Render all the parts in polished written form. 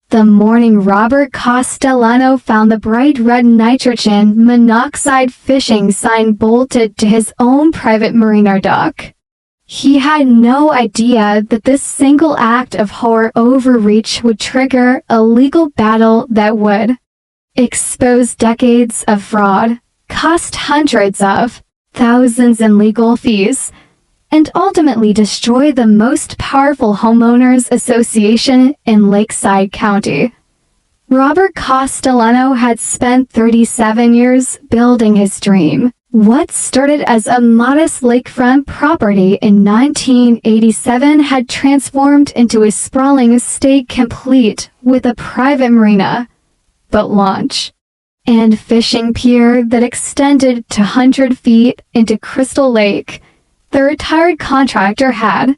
The morning Robert Castellano found the bright red nitrogen monoxide fishing sign bolted to his own private marina dock. He had no idea that this single act of HOA overreach would trigger a legal battle that would expose decades of fraud, cost hundreds of thousands in legal fees, and ultimately destroy the most powerful homeowners association in Lakeside County. Robert Castellano had spent 37 years building his dream. What started as a modest lakefront property in 1987 had transformed into a sprawling estate complete with a private marina, boat launch, and fishing pier that extended to 100 feet into Crystal Lake. The retired contractor had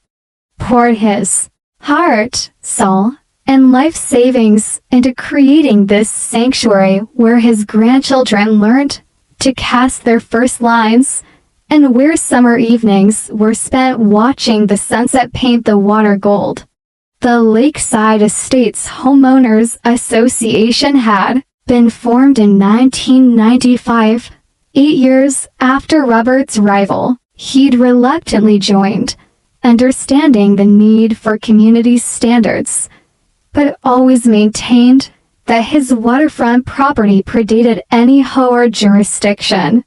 poured his heart, soul, and life savings into creating this sanctuary where his grandchildren learned to cast their first lines, and where summer evenings were spent watching the sunset paint the water gold. The Lakeside Estates Homeowners Association had been formed in 1995, 8 years after Robert's arrival. He'd reluctantly joined, understanding the need for community standards, but always maintained that his waterfront property predated any HOA jurisdiction.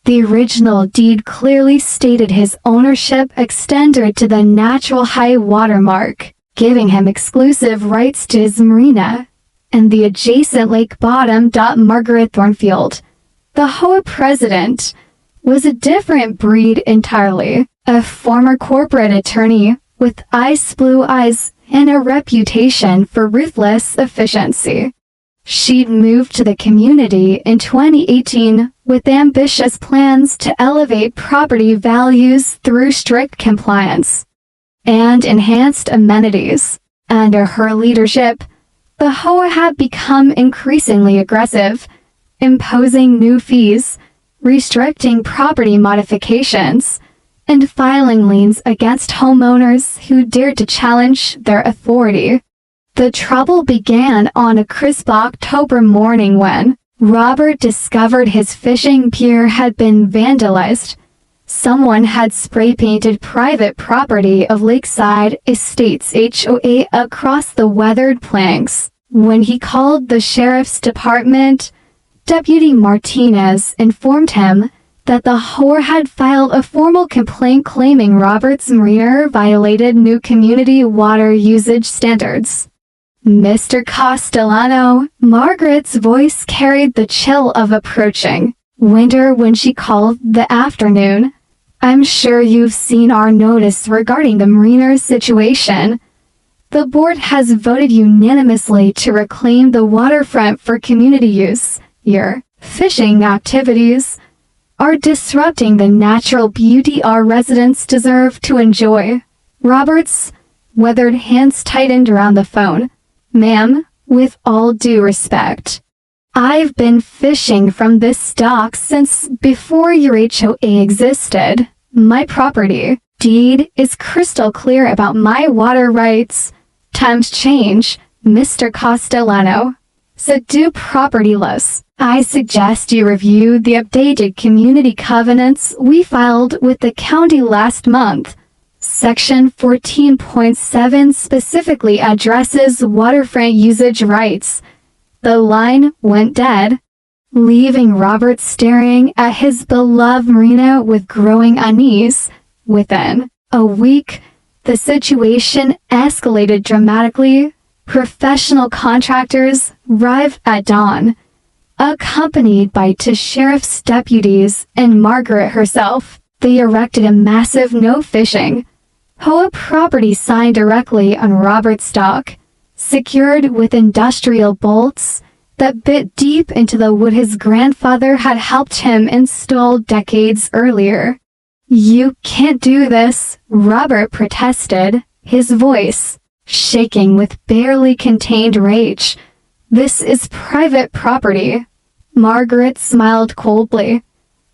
The original deed clearly stated his ownership extended to the natural high water mark, giving him exclusive rights to his marina and the adjacent lake bottom. Margaret Thornfield, the HOA president, was a different breed entirely, a former corporate attorney with ice blue eyes and a reputation for ruthless efficiency. She'd moved to the community in 2018 with ambitious plans to elevate property values through strict compliance and enhanced amenities. Under her leadership, the HOA had become increasingly aggressive, imposing new fees, restricting property modifications, and filing liens against homeowners who dared to challenge their authority. The trouble began on a crisp October morning when Robert discovered his fishing pier had been vandalized. Someone had spray-painted private property of Lakeside Estates HOA across the weathered planks. When he called the sheriff's department, Deputy Martinez informed him that the HOA had filed a formal complaint claiming Robert's marina violated new community water usage standards. Mr. Castellano, Margaret's voice carried the chill of approaching winter when she called the afternoon. I'm sure you've seen our notice regarding the marina situation. The board has voted unanimously to reclaim the waterfront for community use. Your fishing activities are disrupting the natural beauty our residents deserve to enjoy. Robert's weathered hands tightened around the phone. Ma'am, with all due respect, I've been fishing from this dock since before your HOA existed. My property deed is crystal clear about my water rights. Times change, Mr. Castellano. So do propertyless. I suggest you review the updated community covenants we filed with the county last month. Section 14.7 specifically addresses waterfront usage rights. The line went dead, leaving Robert staring at his beloved marina with growing unease. Within a week, the situation escalated dramatically. Professional contractors arrived at dawn, accompanied by two sheriff's deputies and Margaret herself. They erected a massive no fishing HOA property sign directly on Robert's dock, secured with industrial bolts that bit deep into the wood his grandfather had helped him install decades earlier. You can't do this, Robert protested, his voice shaking with barely contained rage. This is private property. Margaret smiled coldly,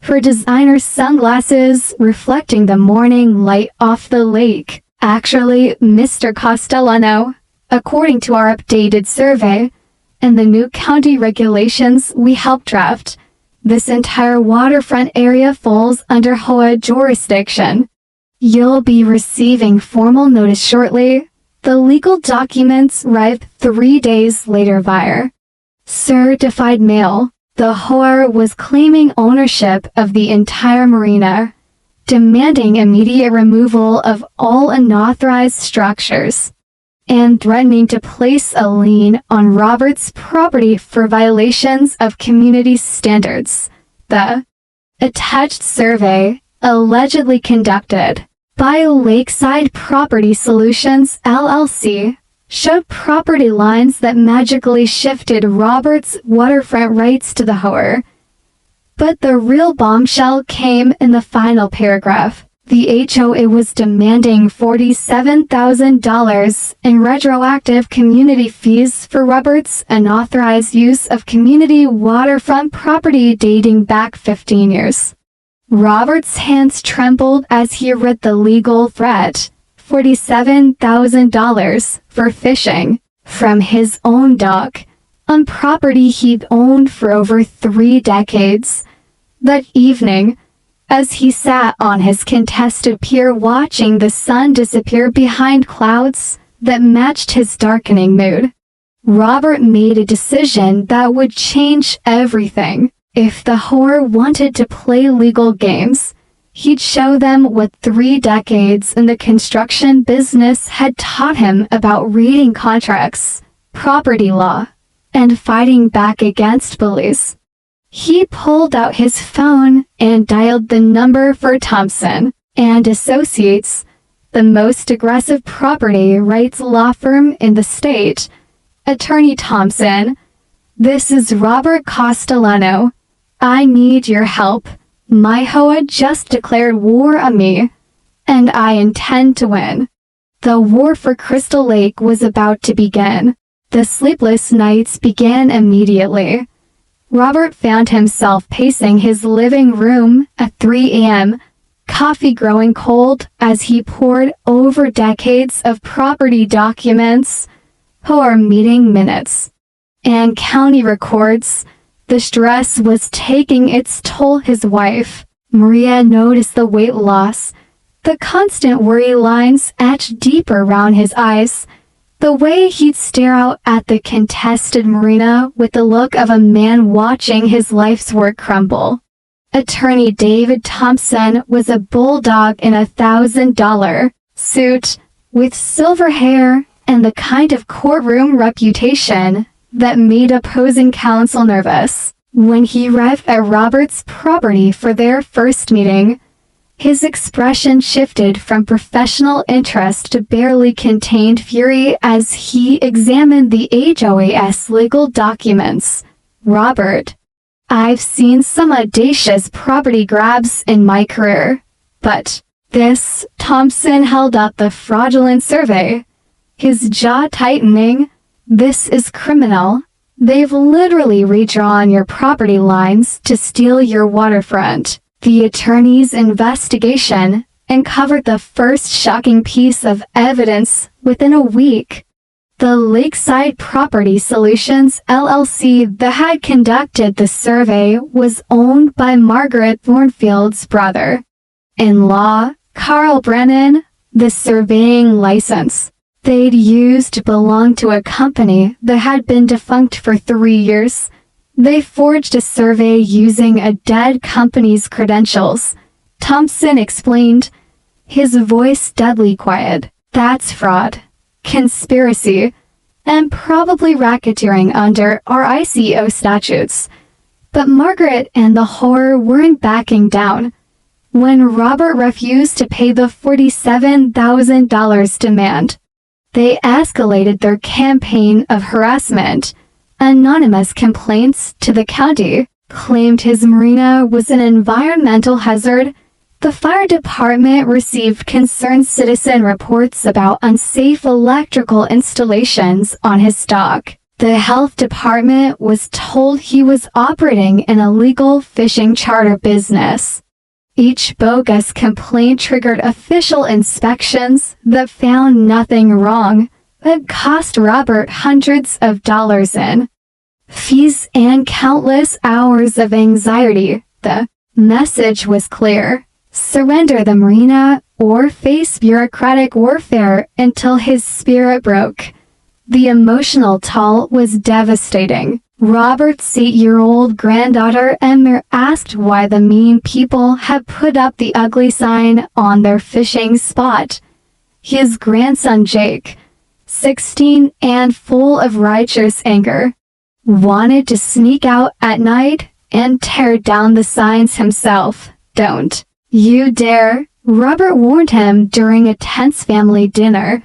her designer sunglasses reflecting the morning light off the lake. Actually, Mr. Castellano, According to our updated survey and the new county regulations we helped draft, this entire waterfront area falls under HOA jurisdiction. You'll be receiving formal notice shortly. The legal documents arrived 3 days later via certified mail. The HOA was claiming ownership of the entire marina, demanding immediate removal of all unauthorized structures, and threatening to place a lien on Robert's property for violations of community standards. The attached survey, allegedly conducted by Lakeside Property Solutions LLC, showed property lines that magically shifted Robert's waterfront rights to the HOA. But the real bombshell came in the final paragraph. The HOA was demanding $47,000 in retroactive community fees for Robert's unauthorized use of community waterfront property dating back 15 years. Robert's hands trembled as he read the legal threat: $47,000 for fishing from his own dock on property he'd owned for over 3 decades. That evening, as he sat on his contested pier watching the sun disappear behind clouds that matched his darkening mood, Robert made a decision that would change everything. If the HOA wanted to play legal games, he'd show them what 3 decades in the construction business had taught him about reading contracts, property law, and fighting back against bullies. He pulled out his phone and dialed the number for Thompson and Associates, the most aggressive property rights law firm in the state. Attorney Thompson, this is Robert Castellano. I need your help. My HOA just declared war on me, and I intend to win. The war for Crystal Lake was about to begin. The sleepless nights began immediately. Robert found himself pacing his living room at 3 a.m., coffee growing cold as he pored over decades of property documents, HOA meeting minutes, and county records. The stress was taking its toll. His wife, Maria, noticed the weight loss, the constant worry lines etched deeper around his eyes, the way he'd stare out at the contested marina with the look of a man watching his life's work crumble. Attorney David Thompson was a bulldog in a $1,000 suit, with silver hair and the kind of courtroom reputation that made opposing counsel nervous. When he arrived at Robert's property for their first meeting, his expression shifted from professional interest to barely contained fury as he examined the HOA's legal documents. Robert, I've seen some audacious property grabs in my career, but this, Thompson held up the fraudulent survey, his jaw tightening. This is criminal. They've literally redrawn your property lines to steal your waterfront. The attorney's investigation uncovered the first shocking piece of evidence within a week. The Lakeside Property Solutions LLC that had conducted the survey was owned by Margaret Thornfield's brother-in-law, Carl Brennan. The surveying license they'd used belonged to a company that had been defunct for 3 years. They forged a survey using a dead company's credentials. Thompson explained, his voice deadly quiet. That's fraud, conspiracy, and probably racketeering under our ICO statutes. But Margaret and the HOA weren't backing down. When Robert refused to pay the $47,000 demand, they escalated their campaign of harassment. Anonymous complaints to the county claimed his marina was an environmental hazard. The fire department received concerned citizen reports about unsafe electrical installations on his dock. The health department was told he was operating an illegal fishing charter business. Each bogus complaint triggered official inspections that found nothing wrong. but cost Robert hundreds of dollars in fees and countless hours of anxiety. The message was clear: surrender the marina or face bureaucratic warfare until his spirit broke. The emotional toll was devastating. Robert's 8-year-old granddaughter Emma asked why the mean people had put up the ugly sign on their fishing spot. His grandson Jake, 16 and full of righteous anger, wanted to sneak out at night and tear down the signs himself. "Don't you dare," Robert warned him during a tense family dinner.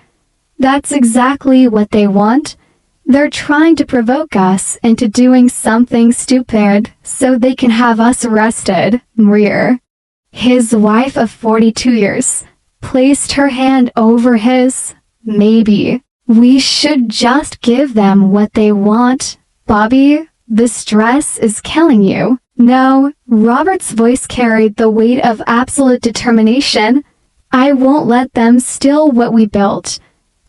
"That's exactly what they want. They're trying to provoke us into doing something stupid so they can have us arrested." Maria, his wife of 42 years, placed her hand over his. "Maybe we should just give them what they want. Bobby, the stress is killing you." "No," Robert's voice carried the weight of absolute determination. "I won't let them steal what we built,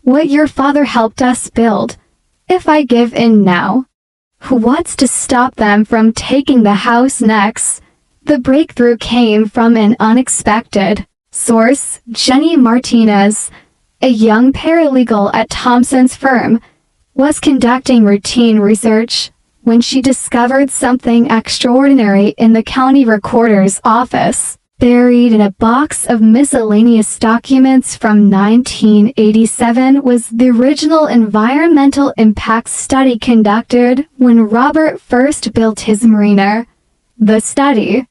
what your father helped us build. If I give in now, what's to stop them from taking the house next?" The breakthrough came from an unexpected source. Jenny Martinez, a young paralegal at Thompson's firm, was conducting routine research when she discovered something extraordinary in the county recorder's office. Buried in a box of miscellaneous documents from 1987 was the original environmental impact study conducted when Robert first built his marina. The study,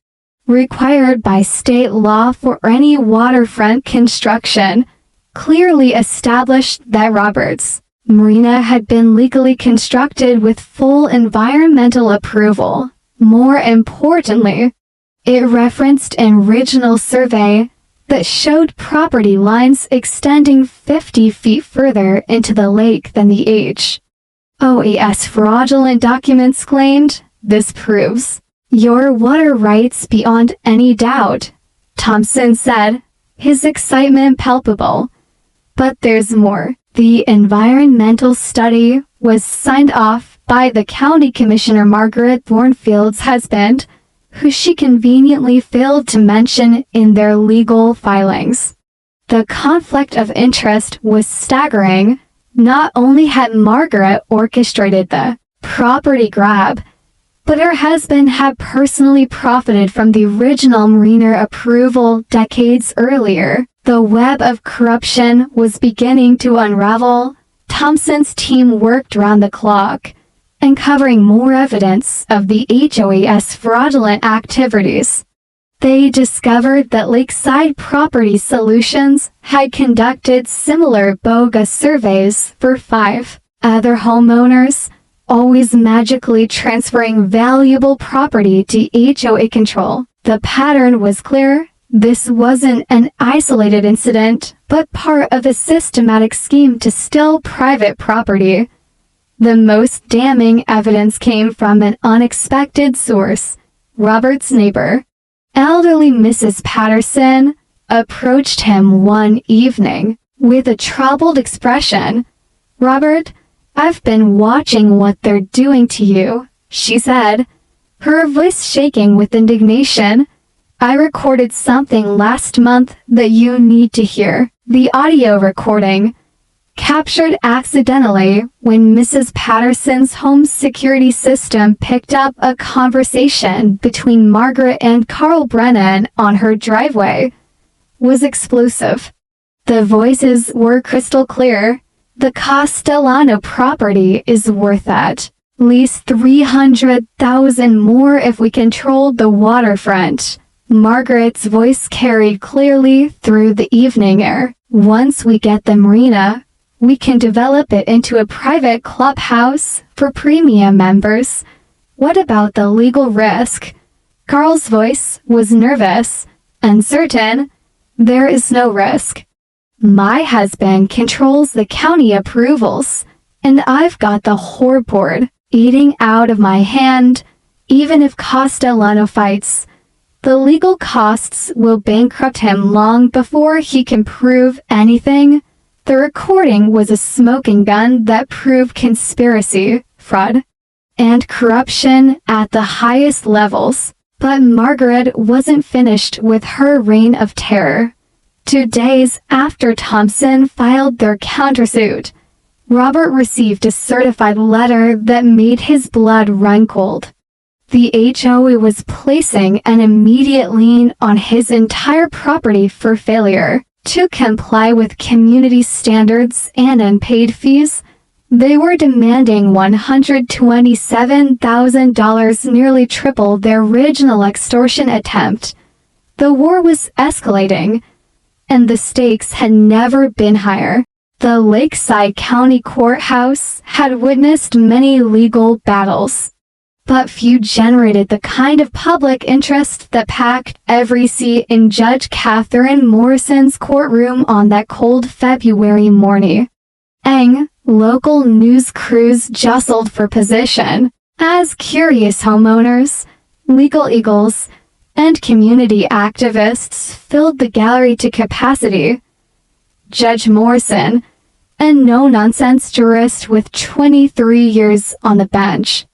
required by state law for any waterfront construction, clearly established that Robert's marina had been legally constructed with full environmental approval. More importantly, it referenced an original survey that showed property lines extending 50 feet further into the lake than the HOA's fraudulent documents claimed. "This proves your water rights beyond any doubt," Thompson said, his excitement palpable. "But there's more." The environmental study was signed off by the county commissioner Margaret Thornfield's husband, who she conveniently failed to mention in their legal filings. The conflict of interest was staggering. Not only had Margaret orchestrated the property grab, but her husband had personally profited from the original marina approval decades earlier. The web of corruption was beginning to unravel. Thompson's team worked round the clock, uncovering more evidence of the HOA's fraudulent activities. They discovered that Lakeside Property Solutions had conducted similar bogus surveys for 5 other homeowners, always magically transferring valuable property to HOA control. The pattern was clear. This wasn't an isolated incident, but part of a systematic scheme to steal private property. The most damning evidence came from an unexpected source. Robert's neighbor, elderly Mrs. Patterson, approached him one evening with a troubled expression. "Robert, I've been watching what they're doing to you," she said, her voice shaking with indignation. "I recorded something last month that you need to hear." The audio recording, captured accidentally when Mrs. Patterson's home security system picked up a conversation between Margaret and Carl Brennan on her driveway, was explosive. The voices were crystal clear. "The Castellano property is worth at least $300,000 more if we controlled the waterfront." Margaret's voice carried clearly through the evening air. "Once we get the marina, we can develop it into a private clubhouse for premium members. What about the legal risk?" Carl's voice was nervous, uncertain. "There is no risk. My husband controls the county approvals, and I've got the whore board eating out of my hand. Even if Castellano fights, the legal costs will bankrupt him long before he can prove anything. The recording was a smoking gun that proved conspiracy, fraud, and corruption at the highest levels. But Margaret wasn't finished with her reign of terror. 2 days after Thompson filed their countersuit, Robert received a certified letter that made his blood run cold. The HOA was placing an immediate lien on his entire property for failure to comply with community standards and unpaid fees. They were demanding $127,000, nearly triple their original extortion attempt. The war was escalating, and the stakes had never been higher. The Lakeside County Courthouse had witnessed many legal battles, but few generated the kind of public interest that packed every seat in Judge Catherine Morrison's courtroom on that cold February morning. Local news crews jostled for position, as curious homeowners, legal eagles, and community activists filled the gallery to capacity. Judge Morrison, a no-nonsense jurist with 23 years on the bench,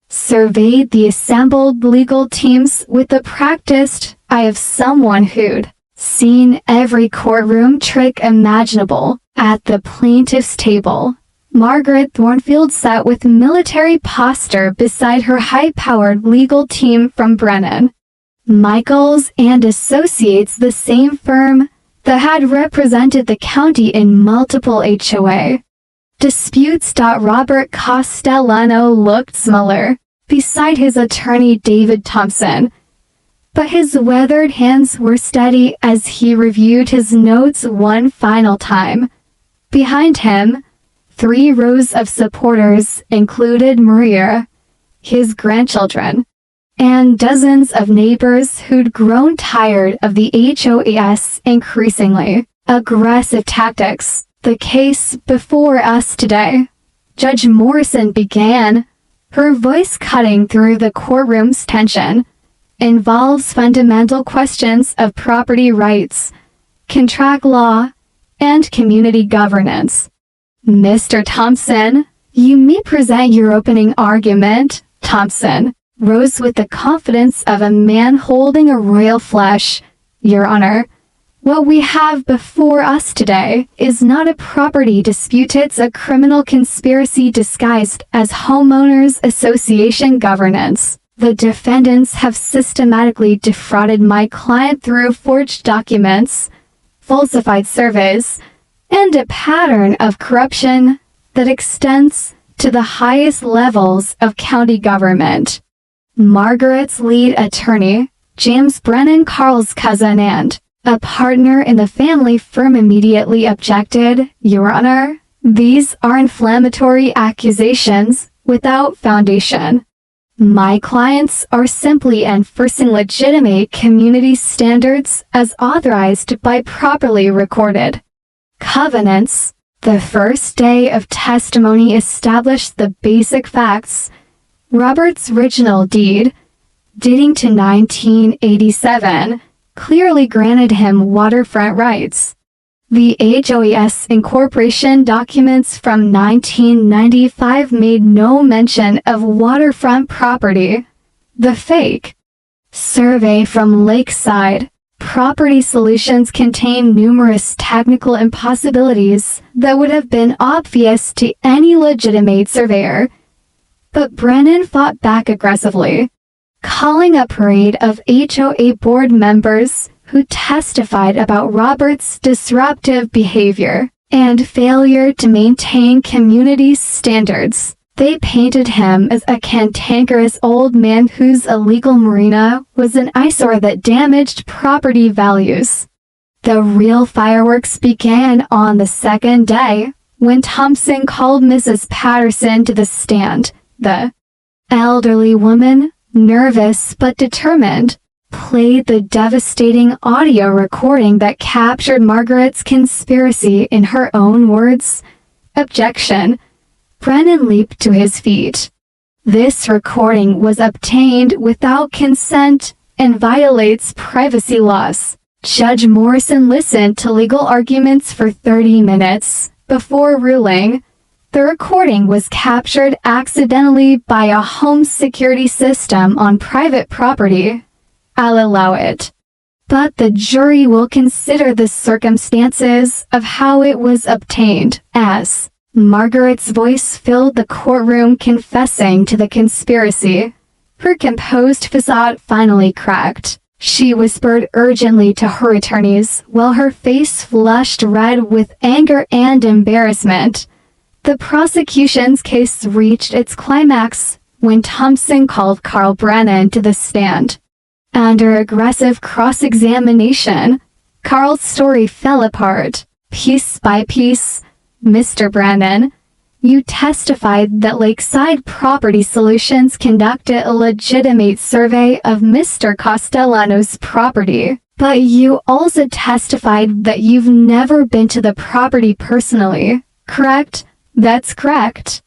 surveyed the assembled legal teams with the practiced eye of someone who'd seen every courtroom trick imaginable. At the plaintiff's table, Margaret Thornfield sat with military posture beside her high-powered legal team from Brennan, Michaels and Associates, the same firm that had represented the county in multiple HOA disputes. Robert Castellano looked smaller beside his attorney David Thompson, but his weathered hands were steady as he reviewed his notes one final time. Behind him, 3 rows of supporters included Maria, his grandchildren, and dozens of neighbors who'd grown tired of the HOA's increasingly aggressive tactics. The case before us today, Judge Morrison began, her voice cutting through the courtroom's tension, involves fundamental questions of property rights, contract law, and community governance. Mr. Thompson, you may present your opening argument. Thompson rose with the confidence of a man holding a royal flush. Your Honor, what we have before us today is not a property dispute, it's a criminal conspiracy disguised as homeowners association governance. The defendants have systematically defrauded my client through forged documents, falsified surveys, and a pattern of corruption that extends to the highest levels of county government. Margaret's lead attorney, James Brennan, Carl's cousin and a partner in the family firm, immediately objected. Your Honor, these are inflammatory accusations without foundation. My clients are simply enforcing legitimate community standards as authorized by properly recorded covenants. The first day of testimony established the basic facts. Robert's original deed, dating to 1987, clearly granted him waterfront rights. The HOA's incorporation documents from 1995 made no mention of waterfront property. The fake survey from Lakeside Property Solutions contained numerous technical impossibilities that would have been obvious to any legitimate surveyor. But Brennan fought back aggressively, calling a parade of HOA board members who testified about Robert's disruptive behavior and failure to maintain community standards. They painted him as a cantankerous old man whose illegal marina was an eyesore that damaged property values. The real fireworks began on the second day, when Thompson called Mrs. Patterson to the stand. The elderly woman, nervous but determined, played the devastating audio recording that captured Margaret's conspiracy in her own words. Objection. Brennan leaped to his feet. This recording was obtained without consent and violates privacy laws. Judge Morrison listened to legal arguments for 30 minutes before ruling. The recording was captured accidentally by a home security system on private property. I'll allow it. But the jury will consider the circumstances of how it was obtained, as Margaret's voice filled the courtroom confessing to the conspiracy. Her composed facade finally cracked. She whispered urgently to her attorneys while her face flushed red with anger and embarrassment. The prosecution's case reached its climax when Thompson called Carl Brannan to the stand. Under aggressive cross-examination, Carl's story fell apart, piece by piece. Mr. Brannan, you testified that Lakeside Property Solutions conducted a legitimate survey of Mr. Castellano's property, but you also testified that you've never been to the property personally, correct? That's correct.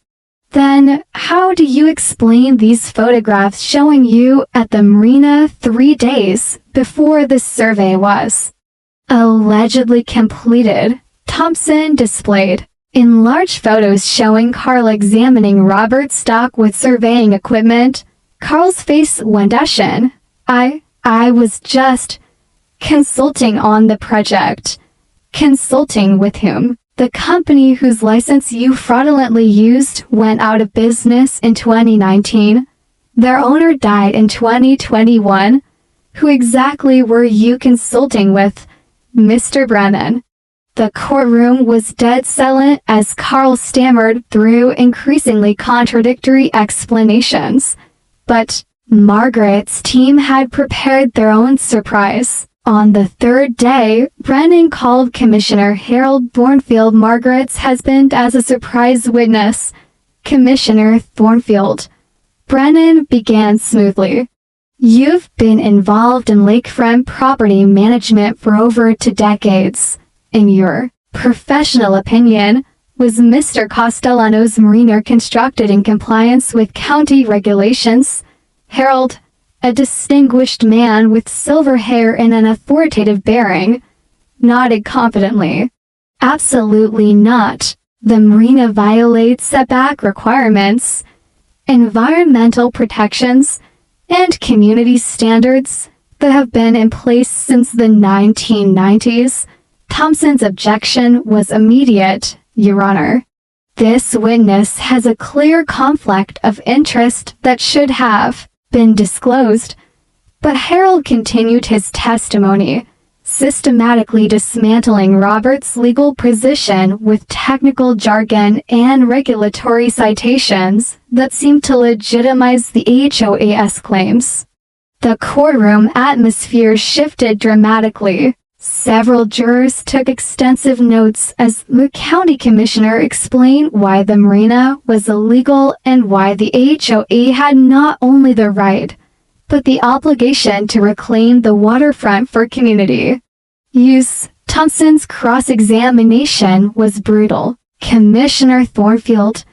Then, how do you explain these photographs showing you at the marina 3 days before the survey was allegedly completed? Thompson displayed enlarged photos showing Carl examining Robert's stock with surveying equipment. Carl's face went ashen. I was just consulting on the project. Consulting with whom? The company whose license you fraudulently used went out of business in 2019. Their owner died in 2021. Who exactly were you consulting with, Mr. Brannan? The courtroom was dead silent as Carl stammered through increasingly contradictory explanations. But Margaret's team had prepared their own surprise. On the third day, Brennan called Commissioner Harold Thornfield, Margaret's husband, as a surprise witness. Commissioner Thornfield. Brennan began smoothly. You've been involved in lakefront property management for over 2 decades. In your professional opinion, was Mr. Castellano's marina constructed in compliance with county regulations? Harold, a distinguished man with silver hair and an authoritative bearing, nodded confidently. Absolutely not. The marina violates setback requirements, environmental protections, and community standards that have been in place since the 1990s. Thompson's objection was immediate, Your Honor. This witness has a clear conflict of interest that should have been disclosed. But Harold continued his testimony, systematically dismantling Robert's legal position with technical jargon and regulatory citations that seemed to legitimize the HOA's claims. The courtroom atmosphere shifted dramatically. Several jurors took extensive notes as the county commissioner explained why the marina was illegal and why the HOA had not only the right, but the obligation to reclaim the waterfront for community use. Thompson's cross-examination was brutal. Commissioner Thornfield,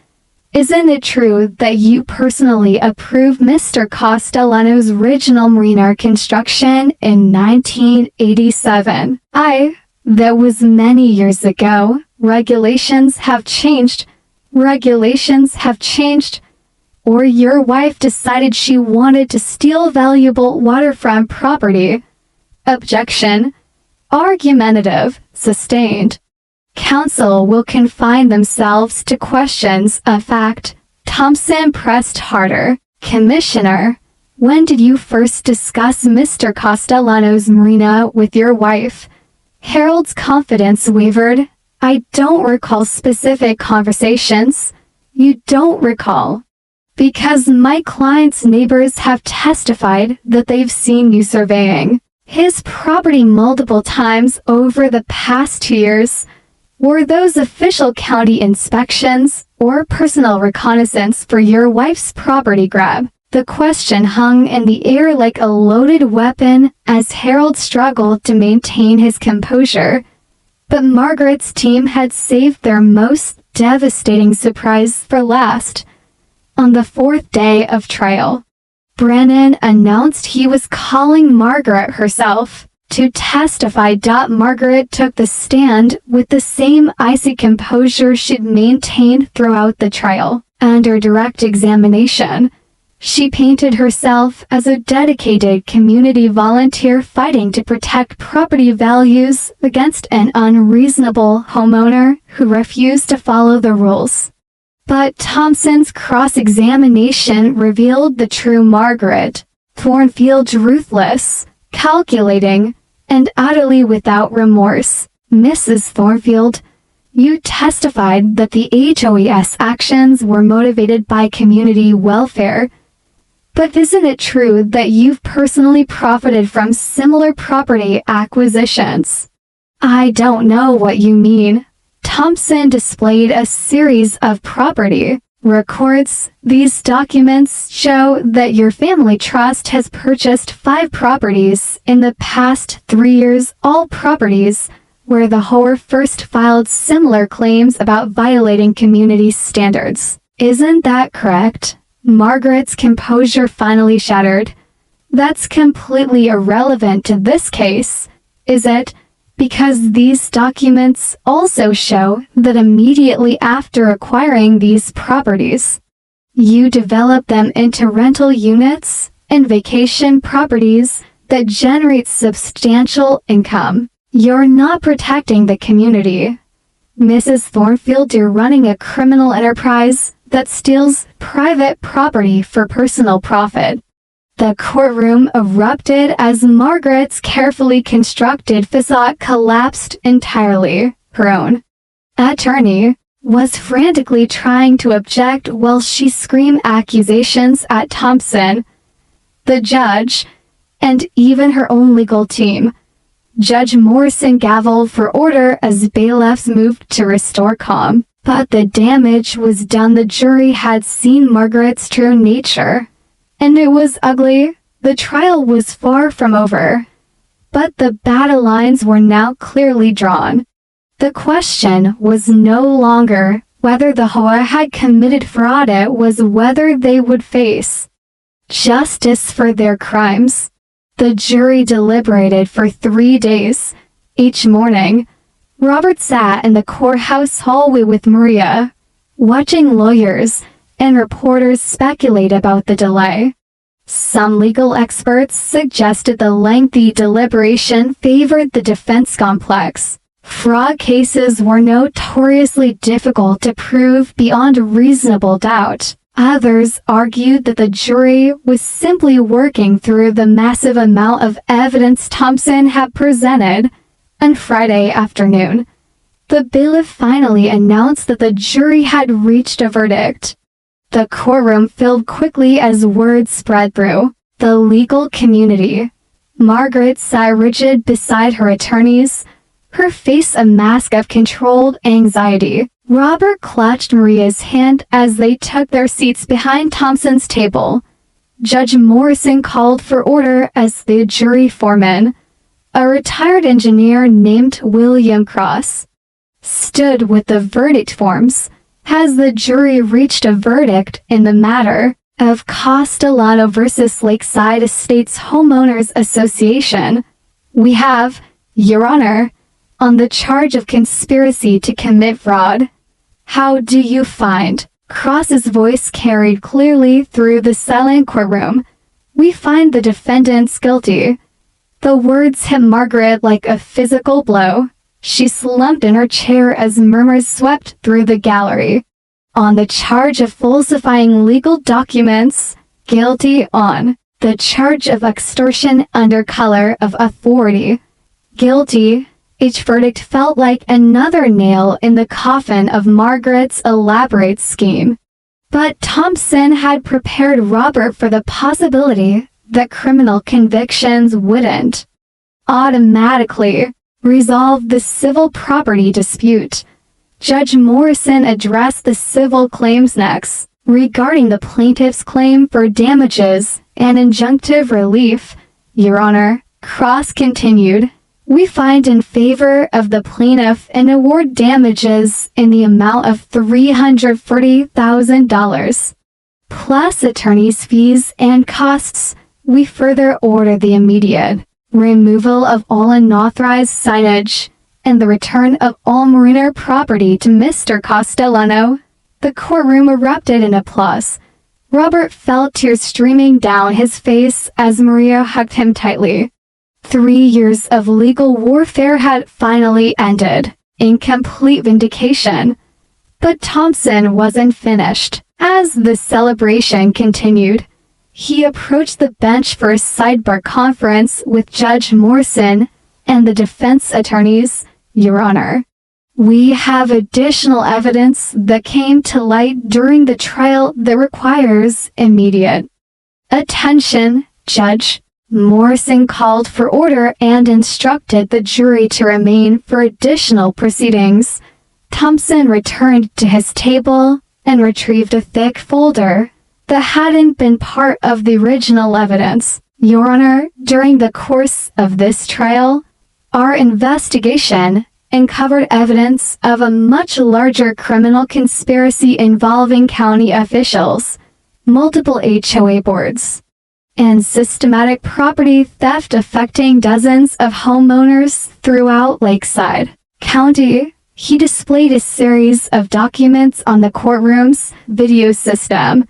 isn't it true that you personally approved Mr. Castellano's original marina construction in 1987? That was many years ago. Regulations have changed. Or your wife decided she wanted to steal valuable waterfront property. Objection. Argumentative. Sustained. Counsel will confine themselves to questions of fact. Thompson pressed harder. Commissioner, when did you first discuss Mr. Castellano's marina with your wife? Harold's confidence wavered. I don't recall specific conversations. You don't recall. Because my client's neighbors have testified that they've seen you surveying his property multiple times over the past 2 years. Were those official county inspections or personal reconnaissance for your wife's property grab? The question hung in the air like a loaded weapon as Harold struggled to maintain his composure. But Margaret's team had saved their most devastating surprise for last. On the 4th day of trial, Brennan announced he was calling Margaret herself. to testify. Margaret took the stand with the same icy composure she'd maintained throughout the trial. Under direct examination, she painted herself as a dedicated community volunteer fighting to protect property values against an unreasonable homeowner who refused to follow the rules. But Thompson's cross-examination revealed the true Margaret Thornfield: ruthless, calculating, and utterly without remorse. Mrs. Thornfield, you testified that the HOA's actions were motivated by community welfare. But isn't it true that you've personally profited from similar property acquisitions? I don't know what you mean. Thompson displayed a series of property records. These documents show that your family trust has purchased 5 properties in the past 3 years, all properties where the HOA first filed similar claims about violating community standards. Isn't that correct? Margaret's composure finally shattered. That's completely irrelevant to this case, is it? Because these documents also show that immediately after acquiring these properties, you developed them into rental units and vacation properties that generate substantial income. You're not protecting the community. Mrs. Thornfield, you're running a criminal enterprise that steals private property for personal profit. The courtroom erupted as Margaret's carefully constructed facade collapsed entirely. Her own attorney was frantically trying to object while she screamed accusations at Thompson, the judge, and even her own legal team. Judge Morrison gavelled for order as bailiffs moved to restore calm. But the damage was done. The jury had seen Margaret's true nature, and it was ugly. The trial was far from over, but the battle lines were now clearly drawn. The question was no longer whether the HOA had committed fraud, it was whether they would face justice for their crimes. The jury deliberated for 3 days. Each morning, Robert sat in the courthouse hallway with Maria, watching lawyers and reporters speculate about the delay. Some legal experts suggested the lengthy deliberation favored the defense. Complex fraud cases were notoriously difficult to prove beyond reasonable doubt. Others argued that the jury was simply working through the massive amount of evidence Thompson had presented. On Friday afternoon, the bailiff finally announced that the jury had reached a verdict. The courtroom filled quickly as word spread through the legal community. Margaret sat rigid beside her attorneys, her face a mask of controlled anxiety. Robert clutched Maria's hand as they took their seats behind Thompson's table. Judge Morrison called for order as the jury foreman, a retired engineer named William Cross, stood with the verdict forms. Has the jury reached a verdict in the matter of Castellano versus Lakeside Estates Homeowners Association? We have, Your Honor, on the charge of conspiracy to commit fraud. How do you find? Cross's voice carried clearly through the silent courtroom. We find the defendants guilty. The words hit Margaret like a physical blow. She slumped in her chair as murmurs swept through the gallery. On the charge of falsifying legal documents, guilty. On the charge of extortion under color of authority, guilty. Each verdict felt like another nail in the coffin of Margaret's elaborate scheme. But Thompson had prepared Robert for the possibility that criminal convictions wouldn't automatically resolve the civil property dispute. Judge Morrison addressed the civil claims next. Regarding the plaintiff's claim for damages and injunctive relief, Your Honor, Cross continued, we find in favor of the plaintiff and award damages in the amount of $340,000, plus attorney's fees and costs. We further order the immediate removal of all unauthorized signage, and the return of all marina property to Mr. Castellano. The courtroom erupted in applause. Robert felt tears streaming down his face as Maria hugged him tightly. 3 years of legal warfare had finally ended, in complete vindication. But Thompson wasn't finished. As the celebration continued, he approached the bench for a sidebar conference with Judge Morrison and the defense attorneys. Your Honor, we have additional evidence that came to light during the trial that requires immediate attention. Judge Morrison called for order and instructed the jury to remain for additional proceedings. Thompson returned to his table and retrieved a thick folder that hadn't been part of the original evidence. Your Honor, during the course of this trial, our investigation uncovered evidence of a much larger criminal conspiracy involving county officials, multiple HOA boards, and systematic property theft affecting dozens of homeowners throughout Lakeside County. He displayed a series of documents on the courtroom's video system,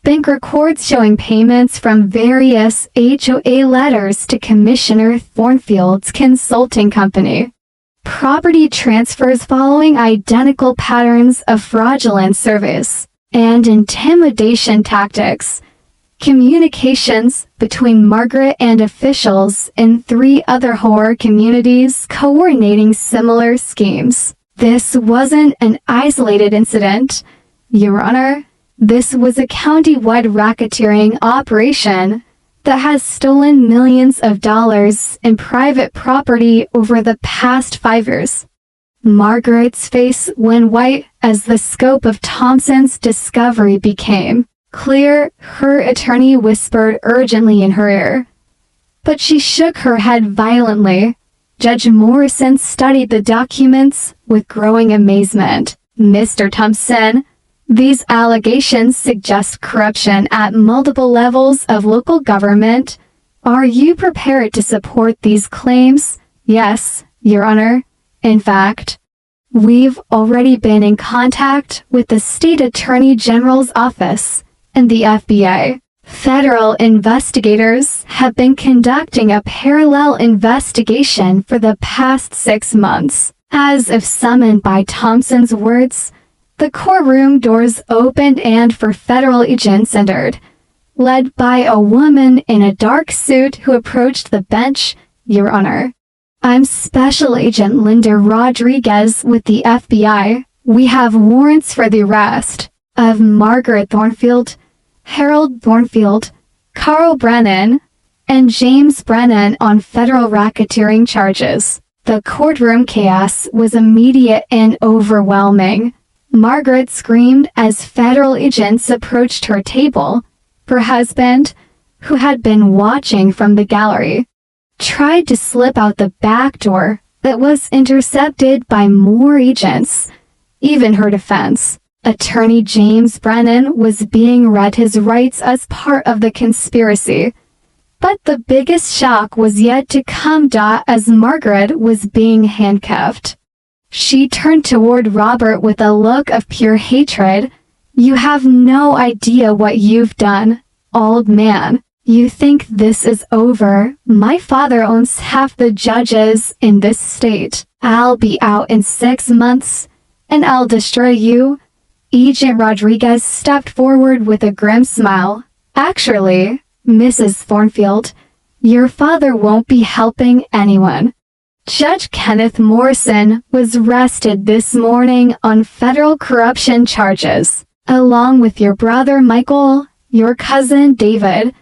bank records showing payments from various HOA letters to Commissioner Thornfield's consulting company, property transfers following identical patterns of fraudulent service and intimidation tactics, communications between Margaret and officials in 3 other horror communities coordinating similar schemes. This wasn't an isolated incident, Your Honor. This was a county-wide racketeering operation that has stolen millions of dollars in private property over the past 5 years. Margaret's face went white as the scope of Thompson's discovery became clear. Her attorney whispered urgently in her ear, but she shook her head violently. Judge Morrison studied the documents with growing amazement. Mr. Thompson, these allegations suggest corruption at multiple levels of local government. Are you prepared to support these claims? Yes, Your Honor. In fact, we've already been in contact with the State Attorney General's office and the FBI. Federal investigators have been conducting a parallel investigation for the past 6 months. As if summoned by Thompson's words, the courtroom doors opened and 4 federal agents entered, led by a woman in a dark suit who approached the bench. Your Honor, I'm Special Agent Linda Rodriguez with the FBI. We have warrants for the arrest of Margaret Thornfield, Harold Thornfield, Carl Brennan, and James Brennan on federal racketeering charges. The courtroom chaos was immediate and overwhelming. Margaret screamed as federal agents approached her table. Her husband, who had been watching from the gallery, tried to slip out the back door but was intercepted by more agents. Even her defense attorney James Brennan was being read his rights as part of the conspiracy. But the biggest shock was yet to come as Margaret was being handcuffed. She turned toward Robert with a look of pure hatred. You have no idea what you've done, old man. You think this is over? My father owns half the judges in this state. I'll be out in 6 months, and I'll destroy you. Agent Rodriguez stepped forward with a grim smile. Actually, Mrs. Thornfield, your father won't be helping anyone. Judge Kenneth Morrison was arrested this morning on federal corruption charges, along with your brother Michael, your cousin David,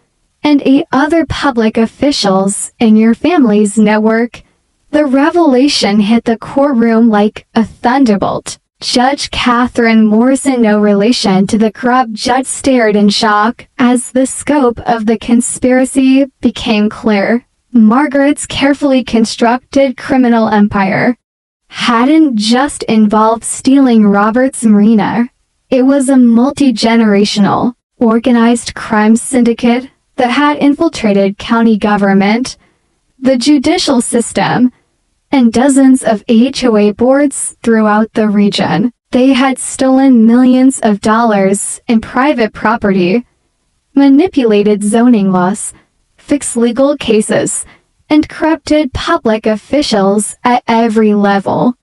and 8 other public officials in your family's network. The revelation hit the courtroom like a thunderbolt. Judge Catherine Morrison, no relation to the corrupt judge, stared in shock as the scope of the conspiracy became clear. Margaret's carefully constructed criminal empire hadn't just involved stealing Robert's marina. It was a multi-generational, organized crime syndicate that had infiltrated county government. the judicial system, and dozens of HOA boards throughout the region. They had stolen millions of dollars in private property, manipulated zoning laws, fixed legal cases, and corrupted public officials at every level.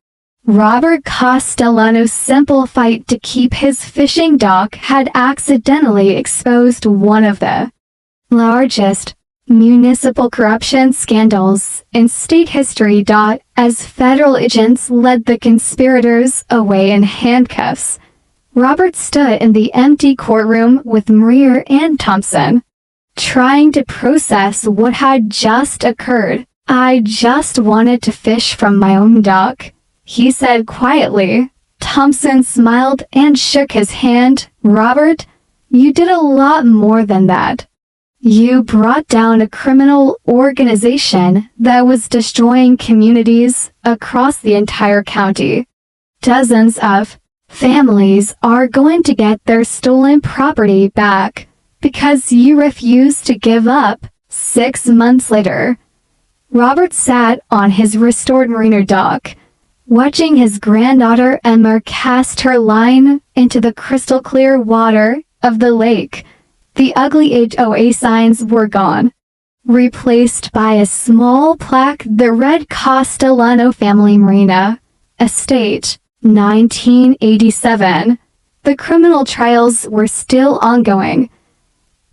Robert Castellano's simple fight to keep his fishing dock had accidentally exposed one of the largest municipal corruption scandals in state history. As federal agents led the conspirators away in handcuffs, Robert stood in the empty courtroom with Marina and Thompson, trying to process what had just occurred. "I just wanted to fish from my own dock," he said quietly. Thompson smiled and shook his hand. "Robert, you did a lot more than that. You brought down a criminal organization that was destroying communities across the entire county. Dozens of families are going to get their stolen property back because you refused to give up." 6 months later, Robert sat on his restored Marina dock, watching his granddaughter Emma cast her line into the crystal-clear water of the lake. The ugly HOA signs were gone, replaced by a small plaque that read Castellano Family Marina, Estate, 1987. The criminal trials were still ongoing,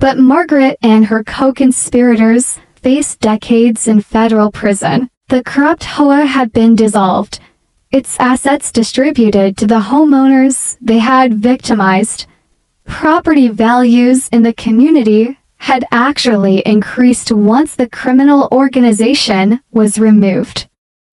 but Margaret and her co-conspirators faced decades in federal prison. The corrupt HOA had been dissolved, its assets distributed to the homeowners they had victimized. Property values in the community had actually increased once the criminal organization was removed.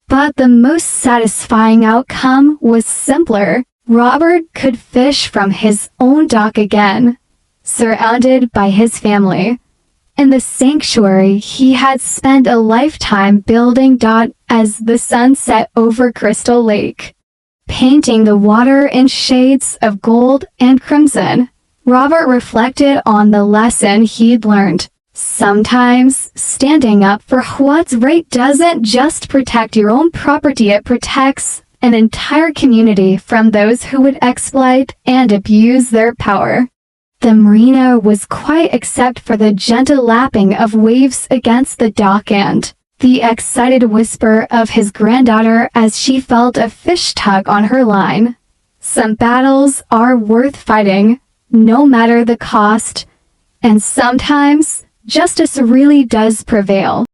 But the most satisfying outcome was simpler. Robert could fish from his own dock again, surrounded by his family, in the sanctuary he had spent a lifetime building. As the sun set over Crystal Lake, painting the water in shades of gold and crimson, Robert reflected on the lesson he'd learned. Sometimes, standing up for what's right doesn't just protect your own property, it protects an entire community from those who would exploit and abuse their power. The marina was quiet except for the gentle lapping of waves against the dock and the excited whisper of his granddaughter as she felt a fish tug on her line. Some battles are worth fighting, no matter the cost, and sometimes justice really does prevail.